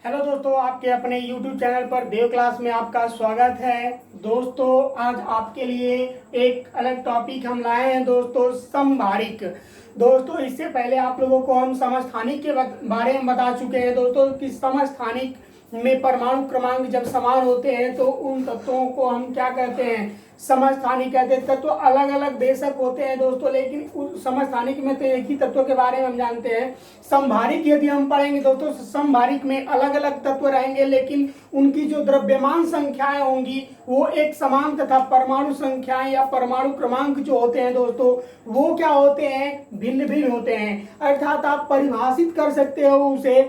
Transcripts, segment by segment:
Hello दोस्तों, आपके अपने YouTube चैनल पर देव क्लास में आपका स्वागत है। दोस्तों, आज आपके लिए एक अलग टॉपिक हम लाए हैं दोस्तों, समभारिक। दोस्तों, इससे पहले आप लोगों को हम समस्थानिक के बारे में बता चुके हैं दोस्तों कि समस्थानिक में परमाणु क्रमांक जब समान होते हैं तो उन तत्वों को हम क्या कहते हैं, समस्थानिक कहते हैं। तत्व अलग अलग बेशक होते हैं दोस्तों, लेकिन उस समस्थानिक में तो एक ही तत्व के बारे में हम जानते हैं। समभारिक यदि हम पढ़ेंगे दोस्तों, समभारिक में अलग अलग तत्व रहेंगे, लेकिन उनकी जो द्रव्यमान संख्याएं होंगी वो एक समान, तथा परमाणु संख्याएं या परमाणु क्रमांक जो होते हैं दोस्तों वो क्या होते हैं, भिन्न भिन्न होते हैं। अर्थात आप परिभाषित कर सकते हो उसे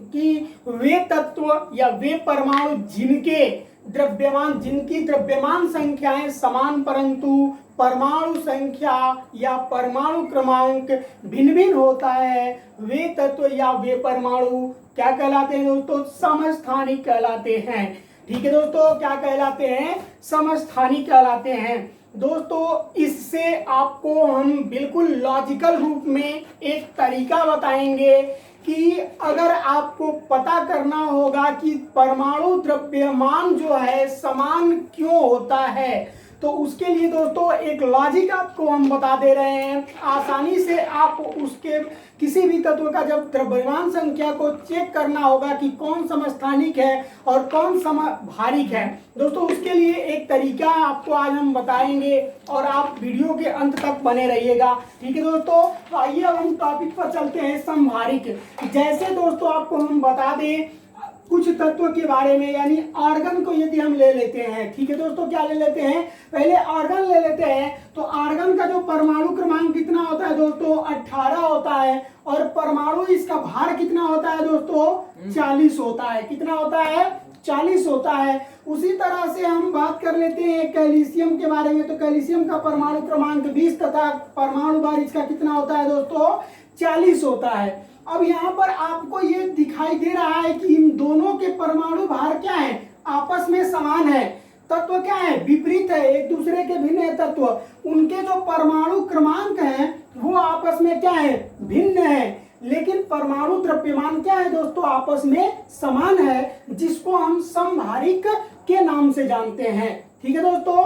कि वे तत्व या वे परमाणु जिनकी द्रव्यमान संख्याएं समान परंतु परमाणु संख्या या परमाणु क्रमांक भिन्न भिन्न होता है, वे तत्व या वे परमाणु क्या कहलाते हैं दोस्तों, समस्थानिक कहलाते हैं। ठीक है दोस्तों, क्या कहलाते हैं, समस्थानिक कहलाते हैं। दोस्तों, इससे आपको हम बिल्कुल लॉजिकल रूप में एक तरीका बताएंगे कि अगर आपको पता करना होगा कि परमाणु द्रव्यमान जो है समान क्यों होता है, तो उसके लिए दोस्तों एक लॉजिक आपको हम बता दे रहे हैं। आसानी से आप उसके किसी भी तत्व का जब द्रव्यमान संख्या को चेक करना होगा कि कौन समस्थानिक है और कौन समभारिक है दोस्तों, उसके लिए एक तरीका आपको आज हम बताएंगे और आप वीडियो के अंत तक बने रहिएगा। ठीक है दोस्तों, तो आइए अब हम टॉपिक पर चलते हैं, समभारिक। जैसे दोस्तों आपको हम बता दें कुछ तत्व के बारे में, यानी आर्गन को यदि हम ले लेते हैं। ठीक है दोस्तों, क्या ले लेते हैं, पहले आर्गन ले लेते हैं। तो आर्गन का जो परमाणु क्रमांक कितना होता है दोस्तों, 18 होता है, और परमाणु इसका भार कितना होता है दोस्तों, 40 होता है। कितना होता है, 40 होता है। उसी तरह से हम बात कर लेते हैं कैल्शियम के बारे में। तो कैल्शियम का परमाणु क्रमांक 20 तथा परमाणु भार इसका कितना होता है दोस्तों, 40 होता है। अब यहाँ पर आपको ये दिखाई दे रहा है कि इन दोनों के परमाणु भार क्या है, आपस में समान है। तत्व क्या है, विपरीत है, एक दूसरे के भिन्न है तत्व। उनके जो परमाणु क्रमांक हैं वो आपस में क्या है, भिन्न है, लेकिन परमाणु द्रव्यमान क्या है दोस्तों, आपस में समान है, जिसको हम समभारिक के नाम से जानते हैं। ठीक है दोस्तों,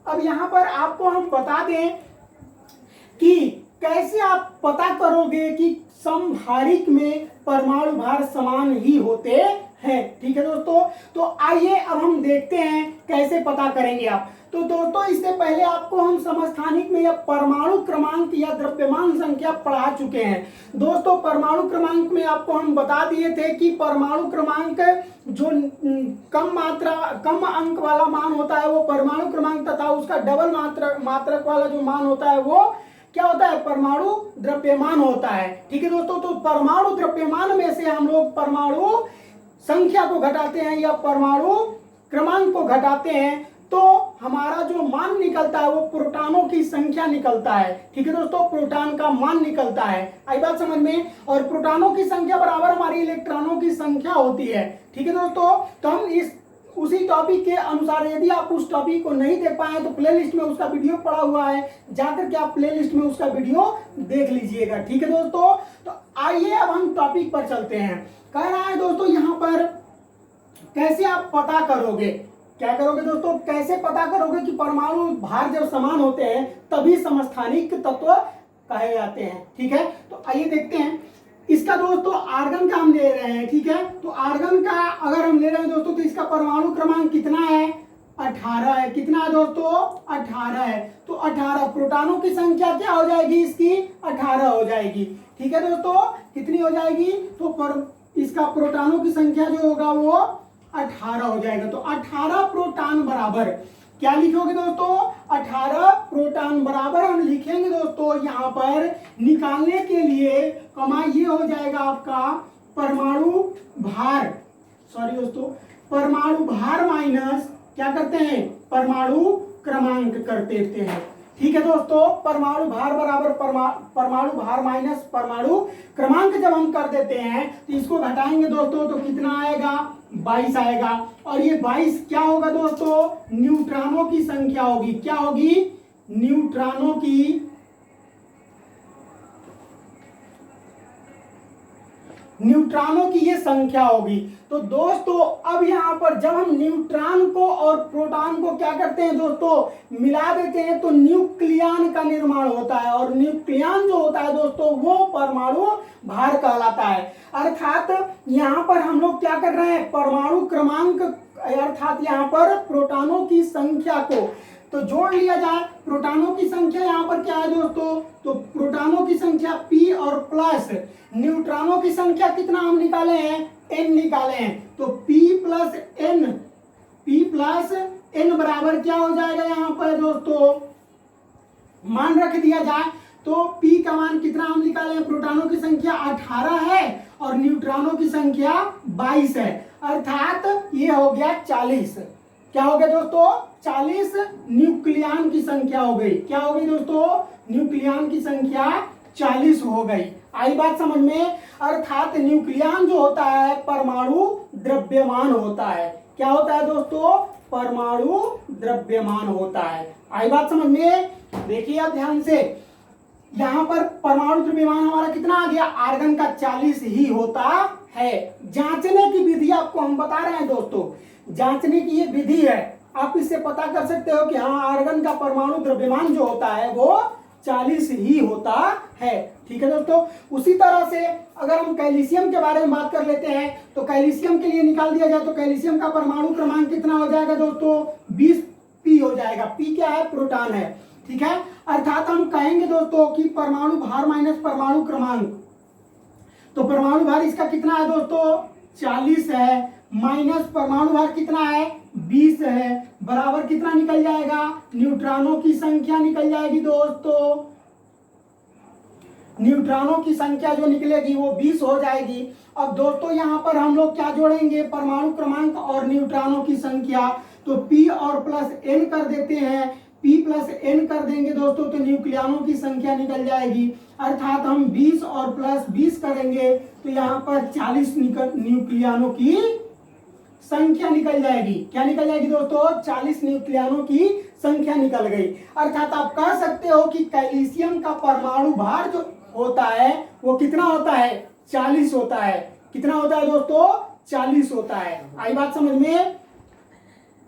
अब यहाँ पर आपको हम बता दें कि कैसे आप पता करोगे कि समभारिक में परमाणु भार समान ही होते हैं। ठीक है दोस्तों, तो आइए अब हम देखते हैं कैसे पता करेंगे आप। तो दोस्तों, इससे पहले आपको हम समस्थानिक में या परमाणु क्रमांक या द्रव्यमान संख्या पढ़ा चुके हैं। दोस्तों, परमाणु क्रमांक में आपको हम बता दिए थे कि परमाणु क्रमांक जो कम अंक वाला मान होता है वो परमाणु क्रमांक, तथा उसका डबल मात्रक वाला जो मान होता है वो क्या होता है, परमाणु द्रव्यमान होता है। ठीक है दोस्तों, तो परमाणु द्रव्यमान में से हम लोग परमाणु संख्या को घटाते हैं या परमाणु क्रमांक को घटाते हैं, तो हमारा जो मान निकलता है वो प्रोटॉनों की संख्या निकलता है। ठीक है दोस्तों, प्रोटॉन का मान निकलता है। आई बात समझ में, और प्रोटॉनों की संख्या बराबर हमारी इलेक्ट्रॉनों की संख्या होती है। ठीक है दोस्तों, तो हम उसी टॉपिक के अनुसार, यदि आप उस टॉपिक को नहीं देख पाए तो प्लेलिस्ट में उसका वीडियो पड़ा हुआ है, जाकर के आप प्लेलिस्ट में उसका वीडियो देख लीजिएगा। ठीक है दोस्तों, तो आइए अब हम टॉपिक पर चलते हैं। कह रहा है दोस्तों यहाँ पर कैसे आप पता करोगे, क्या करोगे दोस्तों, कैसे पता करोगे कि परमाणु भार जब समान होते हैं तभी समस्थानिक तत्व कहे जाते हैं। ठीक है, तो आइए देखते हैं। इसका दोस्तों आर्गन का हम ले रहे हैं। ठीक है, तो आर्गन का अगर हम ले रहे हैं दोस्तों, तो इसका परमाणु क्रमांक कितना है, 18 है। कितना है दोस्तों, 18 है। तो 18, प्रोटॉनों की संख्या क्या हो जाएगी, इसकी 18 हो जाएगी। ठीक है दोस्तों, कितनी हो जाएगी, तो इसका प्रोटॉनों की संख्या जो होगा वो 18 हो जाएगा। तो 18 प्रोटॉन बराबर क्या लिखोगे दोस्तों, 18 प्रोटॉन बराबर हम लिखेंगे दोस्तों यहाँ पर निकालने के लिए कमा, ये हो जाएगा आपका परमाणु भार, सॉरी दोस्तों, परमाणु भार माइनस क्या करते हैं, परमाणु क्रमांक कर देते हैं। ठीक है दोस्तों, परमाणु भार बराबर परमाणु भार माइनस परमाणु क्रमांक जब हम कर देते हैं तो इसको घटाएंगे दोस्तों, तो कितना आएगा, 22 आएगा। और ये 22 क्या होगा दोस्तों, न्यूट्रॉनों की संख्या होगी। क्या होगी, न्यूट्रॉनों की न्यूट्रॉनों की ये संख्या होगी। तो दोस्तों अब यहाँ पर जब हम न्यूट्रॉन को और प्रोटॉन को क्या करते हैं दोस्तों, मिला देते हैं, तो न्यूक्लियन का निर्माण होता है, और न्यूक्लियन जो होता है दोस्तों वो परमाणु भार कहलाता है। अर्थात यहाँ पर हम लोग क्या कर रहे हैं, परमाणु क्रमांक अर्थात यहाँ पर प्रोटॉनों की संख्या को तो जोड़ लिया जाए। प्रोटॉनों की संख्या यहाँ पर क्या है दोस्तों, तो प्रोटॉनों की संख्या p और प्लस न्यूट्रॉनों की संख्या कितना हम निकाले हैं, n निकाले हैं। तो p प्लस n बराबर क्या हो जाएगा यहाँ पर दोस्तों, मान रख दिया जाए तो p का मान कितना हम निकाले हैं, प्रोटॉनों की संख्या 18 है और न्यूट्रॉनों की संख्या 22 है, अर्थात ये हो गया 40। क्या हो गया दोस्तों, 40 न्यूक्लियन की संख्या हो गई। क्या हो गई दोस्तों, न्यूक्लियन की संख्या 40 हो गई। आई बात समझ में। अर्थात न्यूक्लियन जो होता है परमाणु द्रव्यमान होता है। क्या होता है दोस्तों, परमाणु द्रव्यमान होता है। आई बात समझ में। देखिए आप ध्यान से, यहाँ पर परमाणु द्रव्यमान हमारा कितना आ गया, आर्गन का 40 ही होता है। जांचने की विधि आपको हम बता रहे हैं दोस्तों, जांचने की ये विधि है, आप इससे पता कर सकते हो कि हाँ आर्गन का परमाणु द्रव्यमान जो होता है वो 40 ही होता है। ठीक है दोस्तों। उसी तरह से अगर हम कैल्शियम के बारे में बात कर लेते हैं तो कैल्शियम के लिए निकाल दिया जाए तो कैल्शियम का परमाणु क्रमांक कितना हो जाएगा दोस्तों, 20p हो जाएगा। p क्या है, प्रोटॉन है। ठीक है, अर्थात हम कहेंगे दोस्तों कि परमाणु भार माइनस परमाणु क्रमांक, तो परमाणु भार इसका कितना है दोस्तों, 40 है, माइनस परमाणु भार कितना है, 20 है, बराबर कितना निकल जाएगा, न्यूट्रॉनों की संख्या निकल जाएगी दोस्तों। न्यूट्रॉनों की संख्या जो निकलेगी वो 20 हो जाएगी। अब दोस्तों यहाँ पर हम लोग क्या जोड़ेंगे, परमाणु क्रमांक और न्यूट्रॉनों की संख्या, तो p और प्लस n कर देते हैं। p प्लस n कर देंगे दोस्तों तो न्यूक्लियनों की संख्या निकल जाएगी। अर्थात हम 20 और प्लस 20 करेंगे तो यहाँ पर 40 न्यूक्लियनों की संख्या निकल जाएगी। क्या निकल जाएगी दोस्तों, 40 न्यूक्लियनों की संख्या निकल गई। अर्थात आप कह सकते हो कि कैल्शियम का परमाणु भार जो होता है वो कितना होता है, 40 होता है। कितना होता है दोस्तों, 40 होता है। आई बात समझ में,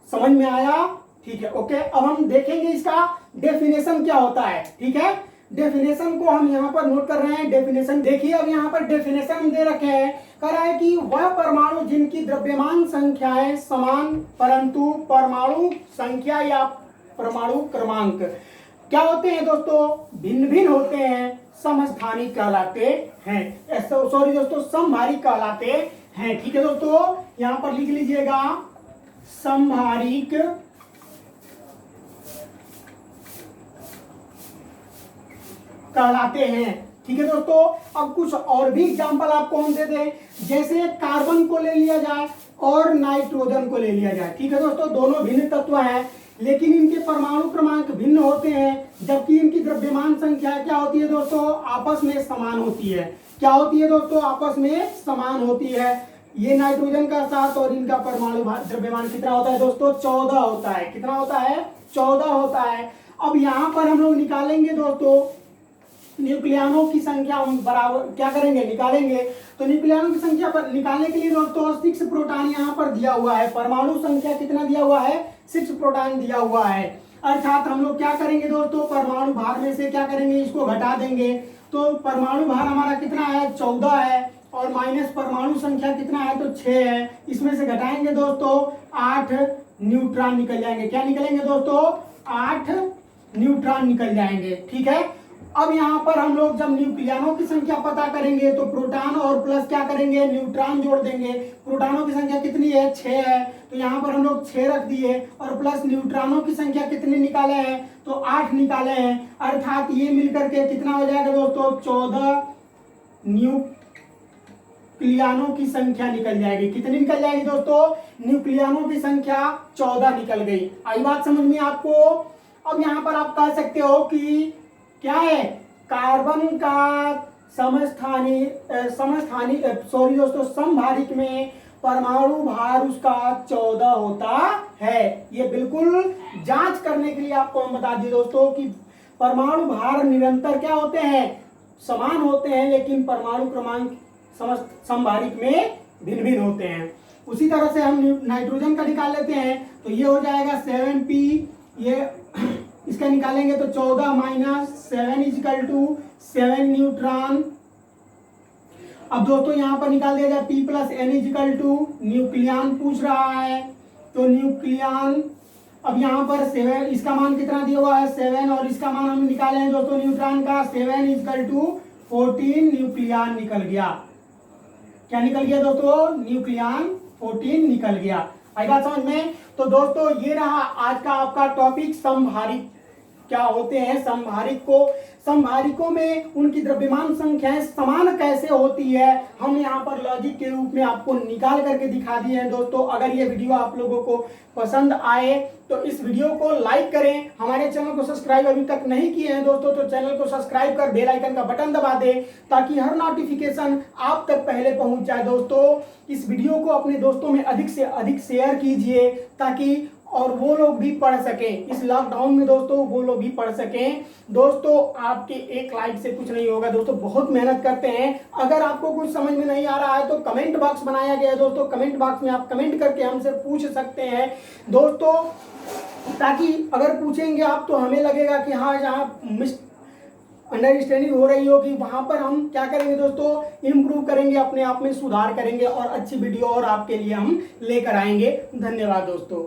समझ में आया। ठीक है, ओके। अब हम देखेंगे इसका डेफिनेशन क्या होता है। ठीक है, डेफिनेशन को हम यहाँ पर नोट कर रहे हैं। डेफिनेशन देखिए, अब यहाँ पर डेफिनेशन दे रखे हैं, कह रहा है कि वह परमाणु जिनकी द्रव्यमान संख्याएं समान परंतु परमाणु संख्या या परमाणु क्रमांक क्या होते हैं दोस्तों, भिन्न भिन्न होते हैं, समस्थानिक कहलाते हैं। सॉरी दोस्तों, समभारिक कहलाते हैं। ठीक है दोस्तों, यहाँ पर लिख लीजिएगा, समभारिक कहलाते हैं। ठीक है दोस्तों। अब कुछ और भी एग्जांपल आपको हम दे दें, जैसे कार्बन को ले लिया जाए और नाइट्रोजन को ले लिया जाए। ठीक है दोस्तों, दोनों भिन्न तत्व हैं लेकिन इनके परमाणु क्रमांक भिन्न होते हैं, जबकि इनकी द्रव्यमान संख्या क्या होती है दोस्तों, आपस में समान होती है। क्या होती है दोस्तों, आपस में समान होती है। ये नाइट्रोजन का 7 और इनका परमाणु द्रव्यमान कितना होता है दोस्तों, 14 होता है। कितना होता है, 14 होता है। अब यहाँ पर हम लोग निकालेंगे दोस्तों न्यूक्लियनों की संख्या, हम बराबर क्या करेंगे, निकालेंगे। तो न्यूक्लियनों की संख्या पर निकालने के लिए दोस्तों 6 प्रोटॉन यहाँ पर दिया हुआ है। परमाणु संख्या कितना दिया हुआ है, 6 प्रोटॉन दिया हुआ है। अर्थात हम लोग क्या करेंगे दोस्तों, परमाणु भार में से क्या करेंगे, इसको घटा देंगे। तो परमाणु भार हमारा कितना है, 14 है, और माइनस परमाणु संख्या कितना है, तो 6 है। इसमें से घटाएंगे दोस्तों 8 न्यूट्रॉन निकल जाएंगे। क्या निकलेंगे दोस्तों, 8 न्यूट्रॉन निकल जाएंगे। ठीक है। अब यहाँ पर हम लोग जब न्यूक्लियनों की संख्या पता करेंगे तो प्रोटॉन और प्लस क्या करेंगे, न्यूट्रॉन जोड़ देंगे। प्रोटॉनों की संख्या कितनी है, 6 है, तो यहाँ पर हम लोग 6 रख दिए, और प्लस न्यूट्रॉनों की संख्या कितनी निकाले हैं, तो 8 निकाले हैं। अर्थात ये मिलकर के कितना हो जाएगा दोस्तों, 14 न्यूक्लियनों की संख्या निकल जाएगी। कितनी निकल जाएगी दोस्तों, न्यूक्लियनों की संख्या 14 निकल गई। आई बात समझ में आपको। अब यहाँ पर आप कह सकते हो कि क्या है, कार्बन का समभारिक में परमाणु भार उसका 14 होता है। ये बिल्कुल जांच करने के लिए आपको हम बता दिए दोस्तों कि परमाणु भार निरंतर क्या होते हैं, समान होते हैं, लेकिन परमाणु क्रमांक समस्त समभारिक में भिन्न भिन्न होते हैं। उसी तरह से हम नाइट्रोजन का निकाल लेते हैं, तो ये हो जाएगा 7p, ये इसका निकालेंगे तो 14 माइनस 7 इजिकल टू 7 न्यूट्रॉन। अब दोस्तों यहाँ पर निकाल दिया जाए p plus n equal to nucleon पूछ रहा है, तो न्यूक्लियन अब यहाँ पर 7, इसका मान कितना दिया हुआ है 7, और इसका मान हम निकाले हैं दोस्तों न्यूट्रॉन का 7 इजिकल टू 14 न्यूक्लियन निकल गया। क्या निकल गया दोस्तों? न्यूक्लियन 14 निकल गया। आई बात समझ में? तो दोस्तों ये रहा आज का आपका टॉपिक, समभारिक क्या होते हैं। समभारिकों में उनकी द्रव्यमान संख्याएं समान कैसे होती है, हम यहाँ पर लॉजिक के रूप में आपको निकाल करके दिखा दिए हैं। दोस्तों अगर ये वीडियो आप लोगों को पसंद आए तो इस वीडियो को लाइक करें, हमारे चैनल को सब्सक्राइब अभी तक नहीं किए हैं दोस्तों तो चैनल को सब्सक्राइब कर बेल आइकन का बटन दबा दें ताकि हर नोटिफिकेशन आप तक पहले पहुंच जाए। दोस्तों इस वीडियो को अपने दोस्तों में अधिक से अधिक शेयर कीजिए ताकि और वो लोग भी पढ़ सकें, इस लॉकडाउन में दोस्तों वो लोग भी पढ़ सकें। दोस्तों आपके एक लाइक से कुछ नहीं होगा दोस्तों, बहुत मेहनत करते हैं। अगर आपको कुछ समझ में नहीं आ रहा है तो कमेंट बॉक्स बनाया गया है दोस्तों, कमेंट बॉक्स में आप कमेंट करके हमसे पूछ सकते हैं दोस्तों, ताकि अगर पूछेंगे आप तो हमें लगेगा कि हाँ जहाँ अंडरस्टैंडिंग हो रही होगी वहां पर हम क्या करेंगे दोस्तों, इम्प्रूव करेंगे, अपने आप में सुधार करेंगे और अच्छी वीडियो और आपके लिए हम लेकर आएंगे। धन्यवाद दोस्तों।